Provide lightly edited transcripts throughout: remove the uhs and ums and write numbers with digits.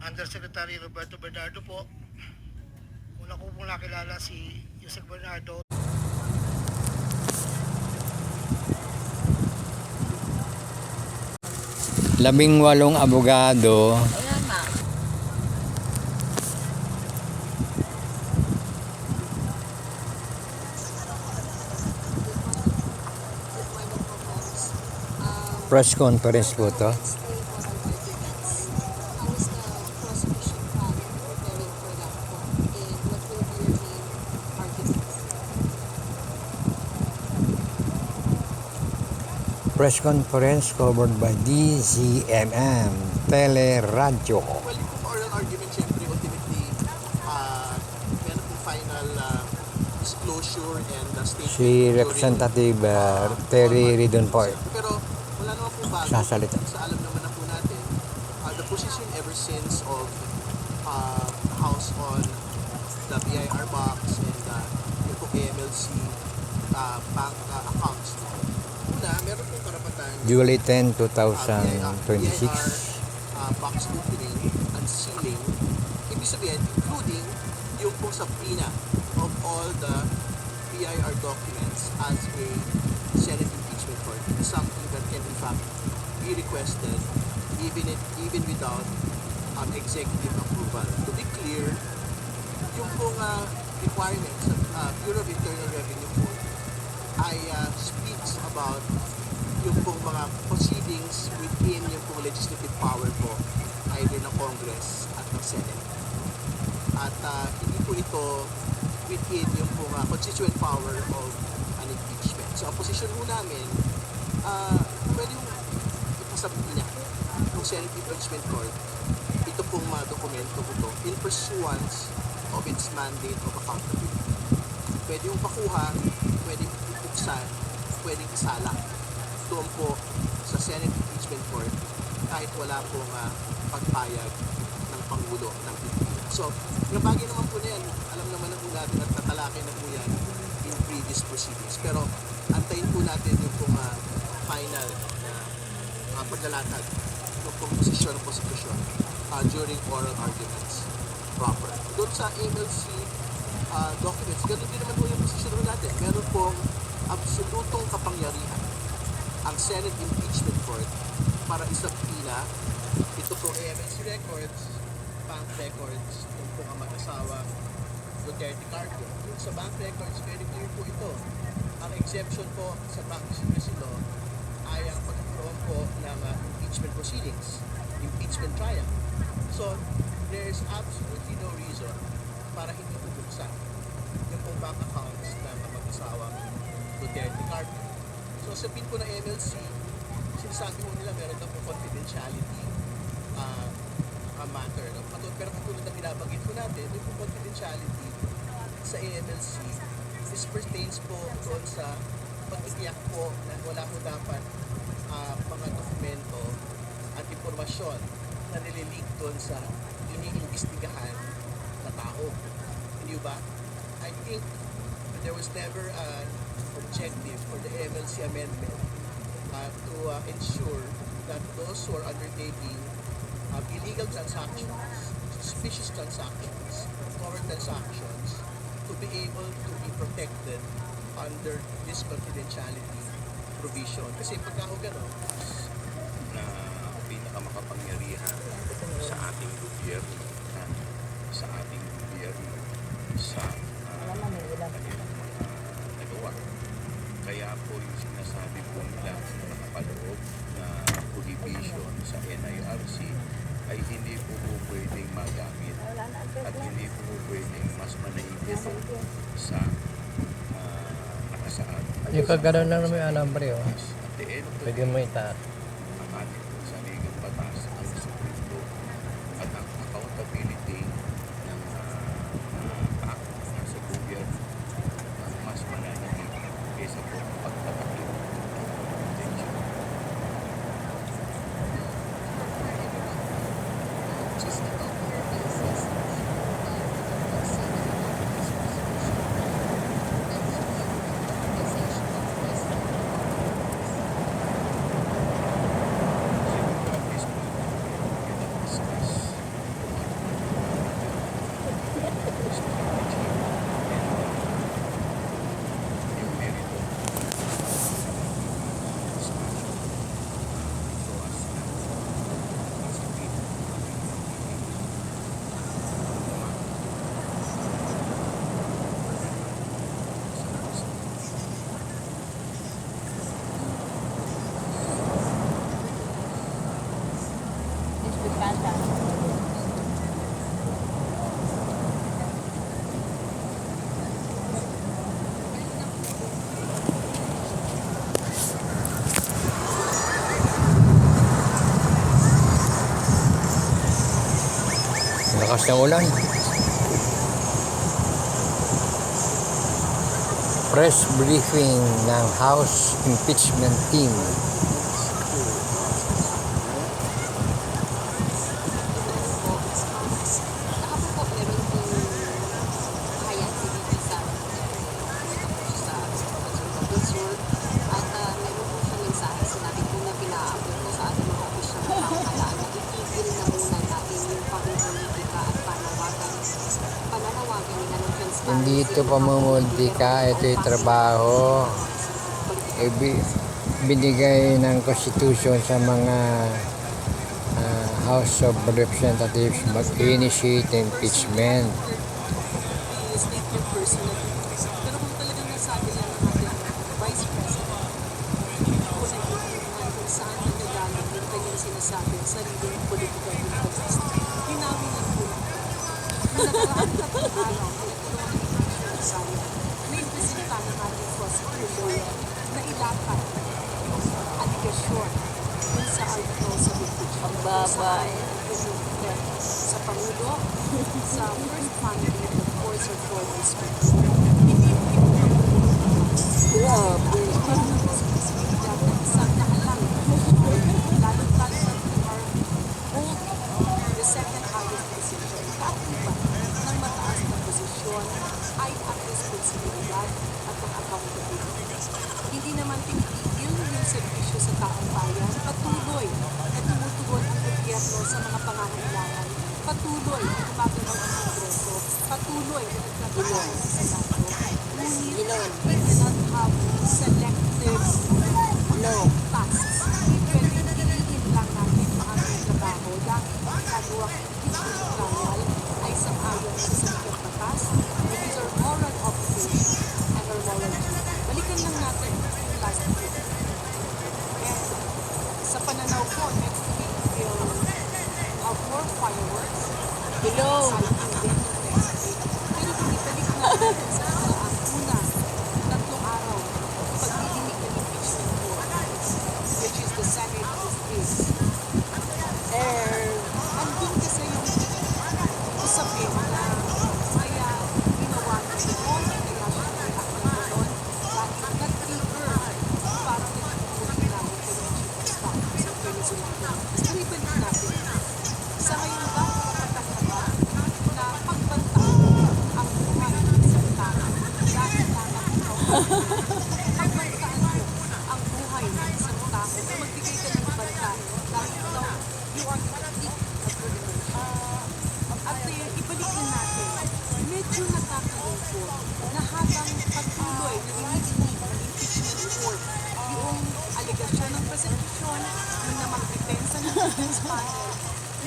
Undersecretary Roberto Bernardo po. Una ko pong nakilala si Yusek Bernardo. 18 abogado. Ayan na. Press conference po to. Press conference covered by DZMM Teleradyo. Well, yung oral argument, syempre, ultimately, yan ang final disclosure and statement. Si Representative Terry Ridon po. Pero wala naman po bago. Sasalita. Sa alam naman na po natin, the position ever since of House on the BIR box and yung po KMLC bank accounts. Una, meron pong karapatan July 10, BIR 2026. box opening and sealing, ibig sabihin, including yung pong subpoena of all the BIR documents as a Senate impeachment court. It's something that can in fact be requested even without executive approval. To be clear, yung pong requirements of Bureau of Internal Revenue Code ay speaks about yung pong mga proceedings within yung pong legislative power po either ng Congress at ng Senate. At hindi po ito within yung pong constituent power of an impeachment. So, ang posisyon po namin, pwede yung ipasabina ng Senate Impeachment Court ito pong mga dokumento po ito in pursuance of its mandate of accountability. Pwede yung pakuha, pwede ipuksan, pwede isala doon po sa Senate Impeachment Court kahit wala pong pagpayag ng Pangulo ng Pilipinas. So, yung bagay naman po na yan, alam naman na po natin at tatalakay na po yan in previous proceedings. Pero antayin po natin yung pong final na paglalatag ng posisyon ng konstitusyon during oral arguments proper. Doon sa MLC documents, ganoon din naman po yung posisyon natin. Meron pong absolutong kapangyarihan ang Senate Impeachment Court para isabina ito po MLC records, bank records, yung po ang mag-asawa Duterte Carpio. Yung sa bank records, very clear po ito. Ang exemption po sa bank secrecy law ay ang pagkakaroon po ng impeachment proceedings, impeachment trial. So, there's absolutely no reason para hindi bubuksan yung pong bank accounts ng mag-asawang Duterte Carpio. So, sabihin po ng MLC, sinasabi po nila meron na po confidentiality matter. No? Pero katulad na binabanggit po natin, yung po confidentiality sa AMLC, this pertains po doon sa pagtitiyak po na wala po dapat mga dokumento at impormasyon na nililink doon sa iniimbestigahan na tao. Hindi ba? I think there was never an objective for the MLC amendment to ensure that those who are undertaking illegal transactions, suspicious transactions, foreign transactions, to be able to be protected under this confidentiality provision. Kasi pagka ho gano'n, na pinakamakapangyarihan sa ating gobyerno, sa ating gobyerno, sa kanilang mga nagawa. Kaya po yung sinasabi po nila na nakapaloob na prohibition sa NIRC ay hindi po pwedeng magamit at hindi po pwedeng mas manaigit sa nakasaad. Yung kagano'n lang naman yung alam pre, oh. At the end of the Pwede mo itaas. ang ating po sa ligang batas ang Supreme Court at ang accountability ng bank sa gobyerno ang mas mananahig kaysa po ang pagtatakip ng attention. Just about your basis Despicata. Lakas ng ulan. Press briefing ng House Impeachment Team. Kahapon po, meron pong pahayag si VP sa Sur at meron po siyang mensahe. Sinabi po na pinaabot ko sa ating mga opisyal na pamahalaan na itigil na muna natin yung pamumulitika at pananawagan nila ng transparency. Hindi ito pamumultika, ito yung trabaho. Binigay ng Constitution sa mga House of Representatives mag-initiate impeachment. Statement personally. Pero kung talagang nasabi lang ng ating Vice President, kung nag-iingat kung saan nagagaling yung kanyang sinasabing sariling political interest, hinawi ng po. Nung nakaraan tatlong araw, pinagkaroon ng impeachment trial, na-impresenta ng ating prosecutor na ilakad yung aligasyon dun sa articles of impeachment. Ang babay. Sa Pangulo, sa first family, and of course, your former speaker. Hindi Grabe. sa naalang, lalo-lalo na we are holding the second highest position. Kaakibat ng mataas na posisyon ay ang responsibilidad at ang accountability. Hindi naman tingtigil yung servisyo sa taong bayan, patuloy na tumutugon ang gobyerno sa mga pangangailangan, patuloy na gumagalaw ang Kongreso, patuloy na nagtatrabaho sa Senado. Ngunit we cannot have selective tasks. Hindi pwedeng piliin lang natin ang ating trabaho dahil ang ginagawang impeachment trial ay sang-ayon sa salitang batas, and these are moral obligation and our moral duty. Balikan lang natin yung last week. And sa pananaw ko, next week will have more fireworks. Hello. Exciting din yung next week. Pero binibalik natin sa ang una, tatlong araw, pagdidinig ng impeachment court, which is the Senate is. Andun kasi yung usapin na kaya ginawa ng doon, kaya siya nag-act ng doon, dahil nag-trigger parang nag-trigger namin kay Chief of Staff sa Venezuela. Ibalik natin. Sa ngayon ba, karapatan na ba na pagbantaan ang buhay ng isang tao dahil lamang ikaw pagbantaan mo ang buhay ng isang tao na magbigay ka ng banta dahil ikaw, you are the thief of your emotion. At ibalik na natin, medyo nakakalungkot na habang patuloy na dinidinig ng impeachment court yung alegasyon ng prosecution, yung namang depensa ng defense panel,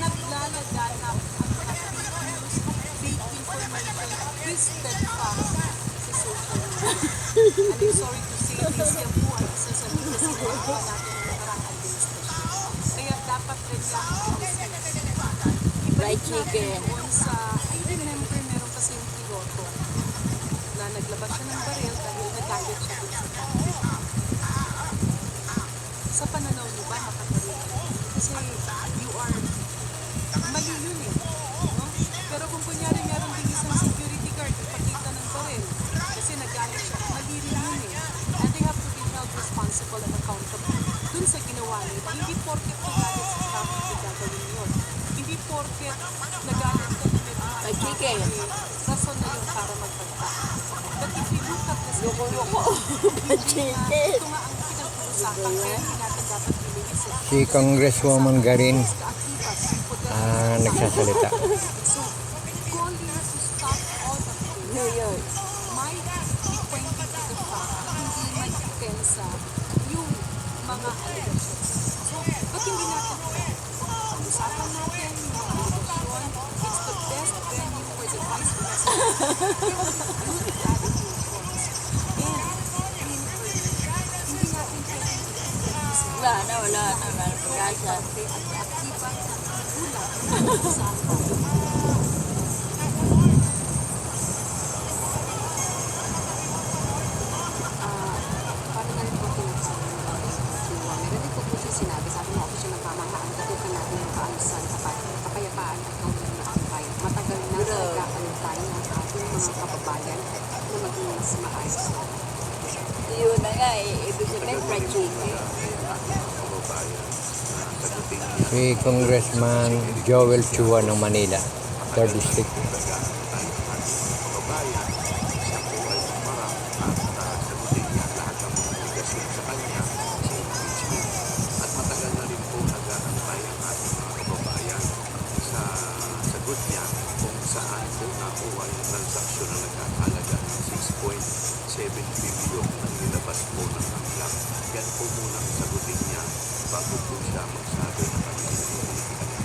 naglalaganap ang mga fake news, fake information, twisted facts sa social media. And I'm sorry to say this, yan po ay isa sa mga sinagawa natin ng nakarang administrasyon. Kaya dapat rin lang Fried chicken. sa, I remember meron kasi yung piloto na naglabas siya ng baril dahil nagalit siya dun sa traffic. Sa pananaw niyo ba, makatulungan? Kasi you are mali yun eh. No? Pero kung kunyari meron din isang security guard ipakita ng baril kasi nagalit siya, mali rin yun eh. And they have to be held responsible and accountable dun sa ginawa nila. Hindi porket nagalit sa traffic na gagawin yun. Hindi porket nagalit ka na Fried chicken. rason na yun para magbanta. But if you look at the Loko-loko. situation, Chicken. ito nga ang pinag-uusapan kaya hindi natin dapat ilinis eh. Si Congresswoman Garin nagsasalita. So, calling to stop all of this New York. might be pointing to the fact na hindi man depensa yung mga allegations. So, ba't hindi natin pag-usapan natin yung mga allegation? It's the best venue for the Vice President to include the allegations. And, hindi natin pwedeng Wala na. Pag-asa. at akibat Saan pa? Parang na rin po pinagsabi ng Diwa. Meron din po siya sinabi, sabi ng official ng pamahalaan, katukan natin ang kaayusan, kapayapaan at kaunang na ang bayan. Matagal na nagkakantay ng ating mga kababayan na maging mas maayos. Yun na nga eh. Ibig sabihin, fragile. Kababayan, sagutin niya Si Congressman Joel Chua ng Manila, 3rd District. tayo ang ating kababayan. Siya po ay sumarap at sagutin niya lahat ng mga negasyon sa kanya sa impeachment. At matagal na rin po nag-aantay ang ating mga kababayan sa sagot niya kung saan po nakuha yung transaksyon na nagkakalaga ng 6.7 billion na nilabas po ng anglang. Yan po muna ang sagutin niya bago po siya magsabi ng kanyang politika niya.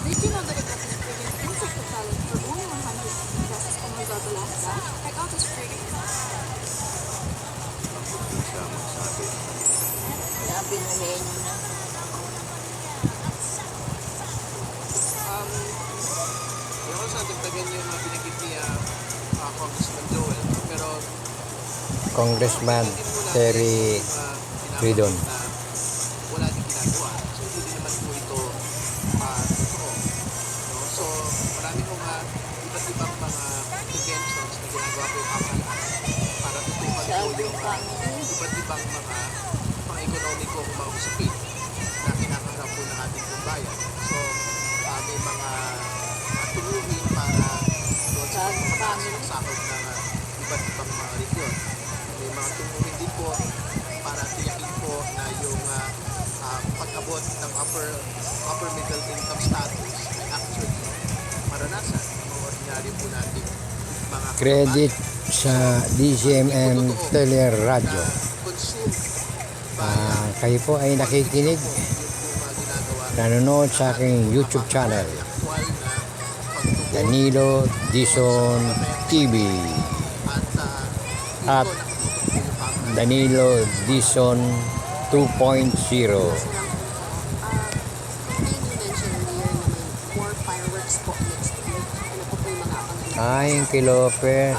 Did you know that it was trading insect repellent for only 100 pesos kung magbabalasa? Check out this trading. Bago po siya magsabi ng kanyang Sabi na henyo na. Yung ko sa dagdagan yung binigit niya Congressman Joel. Pero Congressman hindi muna Terry Ridon. na wala din ginagawa. So hindi naman po ito totoo. No? So marami po nga iba't ibang mga interventions na ginagawa po yung pamahalaan para tutukan po Sabi yung pa iba't ibang mga pang-ekonomikong mga usapin na kinakaharap po ng ating bayan. So may mga tuluhin para doon sa Sabi pa pagpapataas ng sakop ng iba't ibang mga region. May mga tuluhin din po para tiyakin po na yung pag-abot ng upper middle income status ay actually maranasan ng mga ordinaryo po natin mga Credit sa DCMM Teleradyo. consume Kayo po ay nakikinig, yung mga ginagawa nanonood sa aking YouTube channel, actual na pagtugon Danilo Dizon TV. at At Danilo Dizon 2.0. Ngayon you mentioned earlier na may more fireworks po next week. Ano po po yung mga abangan? Ay, kay Lopez,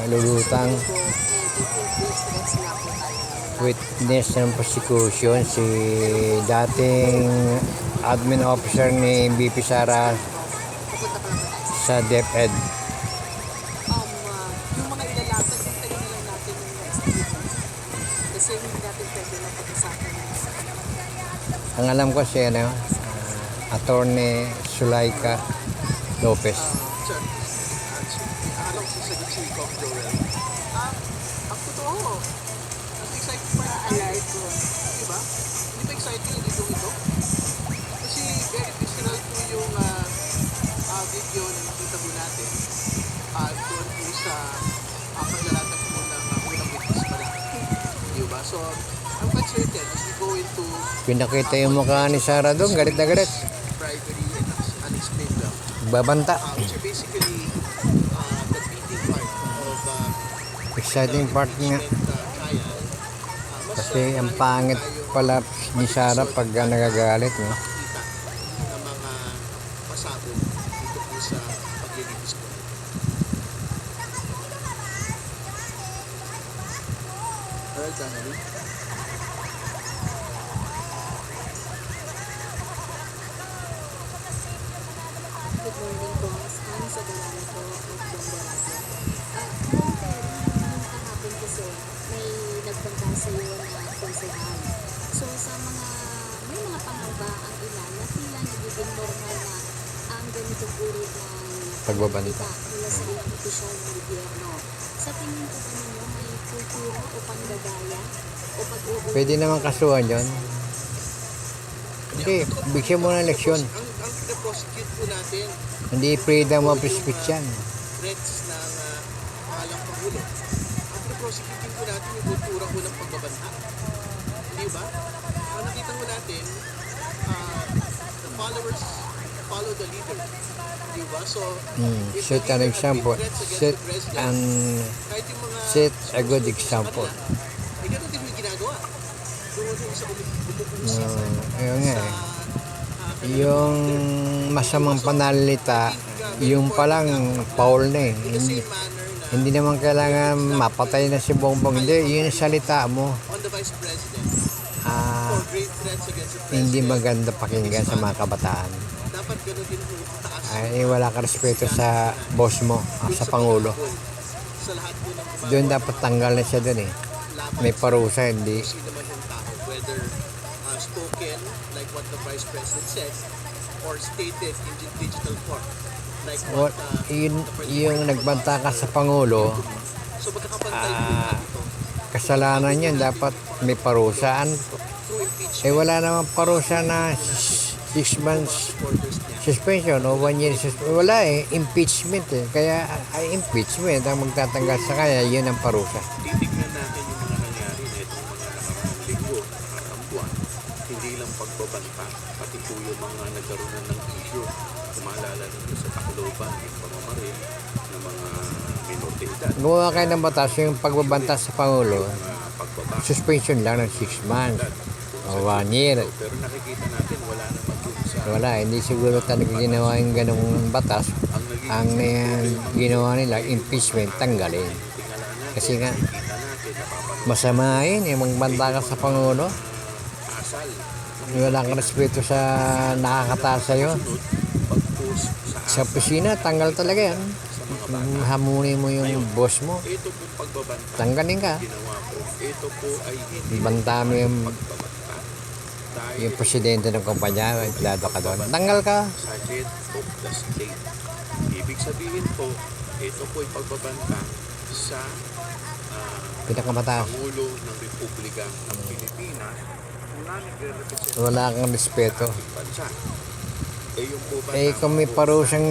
lulutang And I think witness nga po tayo. witness ng prosecution si dating admin officer ni BP Sara Pupunta pa lang po tayo. sa DepEd. Yung mga ilalaban, hintayin na lang natin yung next week. Kasi hindi natin pwede na pag-usapan. Ang alam ko si Attorney Sulaika Lopez. Sir, alam ko sa si Cock Joel. Ang totoo, ang excited pa na alert ko. diba? Hindi ba exciting yung video ito? Kasi very visceral po yung video na nakita po natin. Doon po sa paglalatag po ng unang witness pala. Diba? So, I'm quite certain as we go into Pinakita yung mukha ni Sara doon, galit na galit. bribery and unexplained wealth. Babanta. Which are basically the beating part of Exciting part nga. trial. Kasi ang pangit pala ni Sara pag nagagalit. No? Makikita ng mga pasabog dito po sa paglilitis ko. Earl Donnelly. Good morning po. Ang sa Galana po at Ganda Radio. Kung kahapon kasi may nagpunta sa iyo na konsehal. So sa may mga pangamba ang ilan na tila nagiging normal na ang ganitong uri ng Pagbabanta. mula sa ilang opisyal ng gobyerno. Sa tingin po ba ninyo may kultura o panggagaya o pag-uuwi? Pwede naman kasuhan yun. Hindi, bigyan mo ng leksyon. Ang pinaprosecute po natin, Hindi freedom of speech yan. threats ng pangalang Pangulo. Ang pinaprosecute po natin yung kultura ko ng pagbabanta. Hindi ba? Ang nakita mo natin, the followers follow the leader. Di ba? So, if the Set an leader example. has been threats Set against the an president, kahit yung mga set a good example. ganun din yung ginagawa. Doon sa umuusap Ayun nga sa eh. Yung masamang panalita, yung palang foul na eh. in the same manner na Hindi naman kailangan mapatay na si Bongbong. Hindi, yun yung salita mo. on the Vice President Ah, for grave threats against the President. hindi maganda pakinggan sa mga kabataan. Dapat gano'n din po taas Ay, wala ka respeto sa boss mo, sa Pangulo. sa lahat po ng gumagawa Doon dapat tanggal na siya doon eh. laban May parusa, hindi. sa sino man yung tao, whether spoken like what the Vice President said or stated in digital form like what Yung nagbanta ka sa Pangulo, so magkakapantay po natin ito kasalanan yan, dapat may parusaan. through impeachment Eh wala namang parusa na 6 months supporters niya. suspension o 1 year suspension. Wala eh, impeachment eh. Kaya ay impeachment ang magtatanggal sa kanya, yun ang parusa. Titignan natin yung mga nangyari na itong mga nakaraang linggo, nakaraang buwan. Hindi lang pagbabanta, pati po yung mga nagkaroon na ng issue. Kumalala nito sa Tacloban, yung pamamaril ng mga minor de edad, Gumawa kayo ng batas, yung pagbabanta sa Pangulo, pagbaba. suspension lang ng 6 months o 1 year. Pero nakikita natin wala naman dun sa Wala, hindi siguro talaga ginawa yung ganong batas. ang naging Ang ginawa nila, impeachment, tanggalin. tingala natin, Kasi nga, nakikita natin, napapanood masama yun eh, magbanta ka sa Pangulo. asal. Wala kang respeto sa nakakataas sa'yo. Pag-post Sa sa opisina, tanggal talaga yan. sa mga bata. Hamunin mo yung boss mo, Ito pong pagbabanta tanggalin ka. ginawa ko. Ito po ay hindi Banta mo yung, pagbabanta. Dahil yung presidente ng kumpanya, empleyado ka doon. Tanggal ka. sa head of the state. Ibig sabihin po, ito po ay pagbabanta sa Pinakamataas. Pangulo ng Republika ng Pilipinas na nagre-represent Wala kang respeto. ng bansa. Eh yung po ba Eh kung may parusang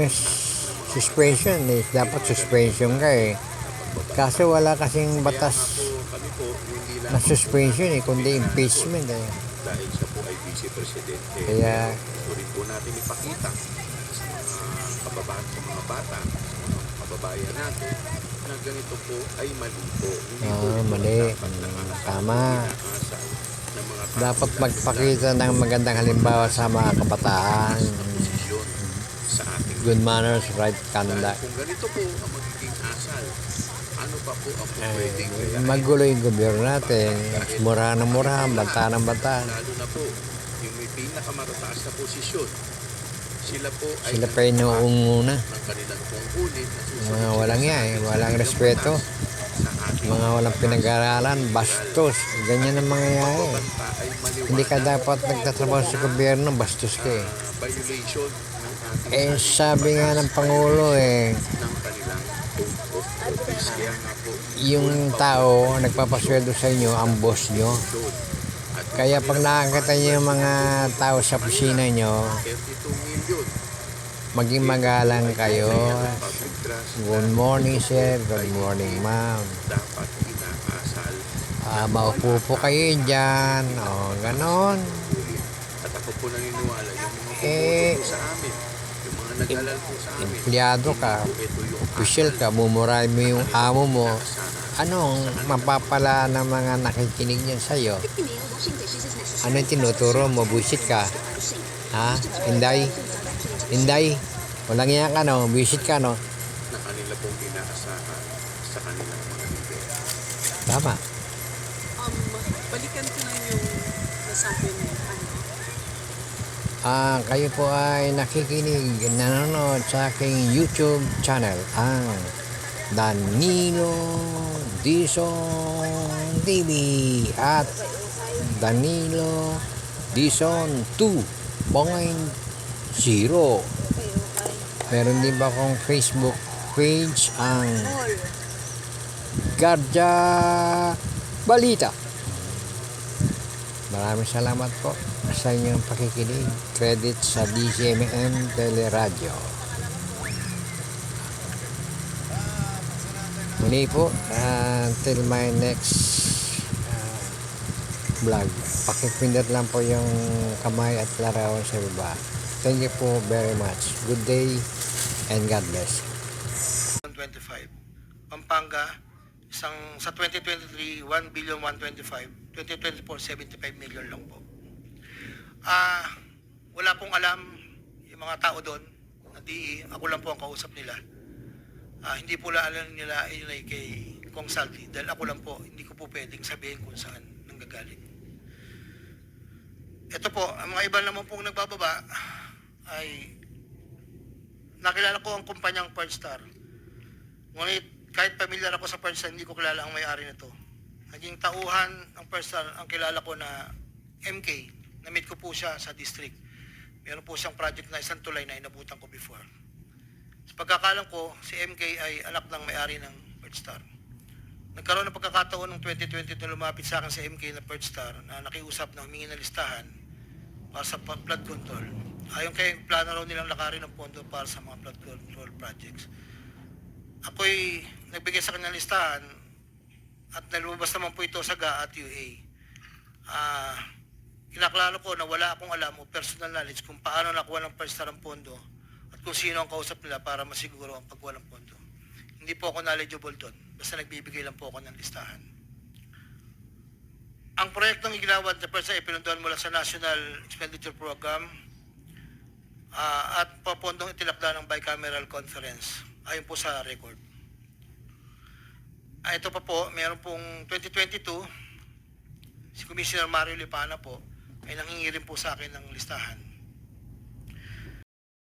suspension, eh, dapat suspension ka eh. Kaso wala kasing batas kami po hindi lang na suspension eh, kundi impeachment eh. dahil siya po ay vice presidente. Kaya Gusto rin po natin ipakita sa mga kababayan, sa mga bata, sa mga kababayan natin na ganito po ay mali po. Hindi po ito mali. dapat na Tama. inaasal ng mga tao Dapat dahil magpakita ng magandang halimbawa sa mga kabataan. sa posisyon sa ating Good manners, right dahil conduct. kung ganito po ang magiging asal, ano pa po ang pwedeng kaya Magulo yung gobyerno natin. Mura ng mura, banta ng banta. lalo na po yung may pinakamataas na posisyon, sila po ay Sila pa yung nauunguna. ng kanilang tungkulin na susunod Mga sila walang sa yan eh, ating walang saligang respeto. batas sa ating Mga walang pinag-aralan, bastos. Ganyan ang mangyayari. pagbabanta ay maliwanag Hindi ka dapat nagtatrabaho sa gobyerno, bastos ka eh. violation ng ating Eh sabi nga ng Pangulo eh, ng kanilang code of office. Kaya nga po, yung tao nagpapasweldo sa inyo, ang boss nyo. at Kaya pag nakakita nyo yung mga tao sa opisina nyo, 32 million maging magalang kayo. public trust Good morning sir, good morning ma'am. dapat inaasal Maupo po kayo dyan. O, ganon. ulit. At ako po naniniwala yung mga Eh, pumunta po sa amin, yung mga nag-alal po sa amin, Empleyado ka, ito yung official ka, mumuray mo yung amo mo. sana Anong mapapala ng mga nakikinig niyan sa'yo? Ano yung tinuturo mo? Buisit ka? Ha? Inday? Inday? Walang iya ka no? Buisit ka no? na kanila pong inaasahan sa kanilang mga leader. Tama. Balikan ko lang yung nasabi mo, Kayo po ay nakikinig, nanonood sa aking YouTube channel, ang Danilo Dizon TV at Danilo Dizon 2.0. Meron din ba akong Facebook page, ang Garja Balita. Maraming salamat po sa inyong pakikinig. Credit sa DCMM Teleradio. Muli po, until my next vlog. Pakipindot lang po yung kamay at larawan sa baba. Thank you po very much. Good day and God bless. 125. Pampanga, sa 2023, 1,125,000,000. 2024, 75 million lang po. Wala pong alam yung mga tao doon na DE, ako lang po ang kausap nila. Hindi po alam nila yun ay kay Kong Salty dahil ako lang po, hindi ko po pwedeng sabihin kung saan nanggagaling. Ito po, ang mga iba naman pong nagbababa ay nakilala ko ang kumpanyang Pearlstar. Ngunit kahit pamilyar ako sa Pearlstar, hindi ko kilala ang may-ari nito. Naging tauhan ang Pearlstar, ang kilala ko na MK. Na-meet ko po siya sa district. Meron po siyang project na isang tulay na inabutan ko before. Sa pagkakalam ko, si MK ay anak ng may-ari ng Pearlstar. Nagkaroon ng pagkakataon ng 2020 na lumapit sa akin si MK na Pearlstar na nakiusap na humingi ng listahan para sa flood control. Ayon kay plano raw nilang lakarin ng pondo para sa mga flood control projects. Ako'y nagbigay sa kanyang listahan at nalumabas naman po ito sa GA at UA. Inaklaro ko na wala akong alam o personal knowledge kung paano nakuha ng Pearlstar ang pondo at kung sino ang kausap nila para masiguro ang pagkuha ng pondo. Hindi po ako knowledgeable doon, basta nagbibigay lang po ako ng listahan. Ang proyektong igilawad na Pearlstar ay pinunduan mula sa National Expenditure Program at papondong itinakda ng bicameral conference ayon po sa record. Ito pa po, meron pong 2022, si Commissioner Mario Lipana po ay nanghingi rin po sa akin ng listahan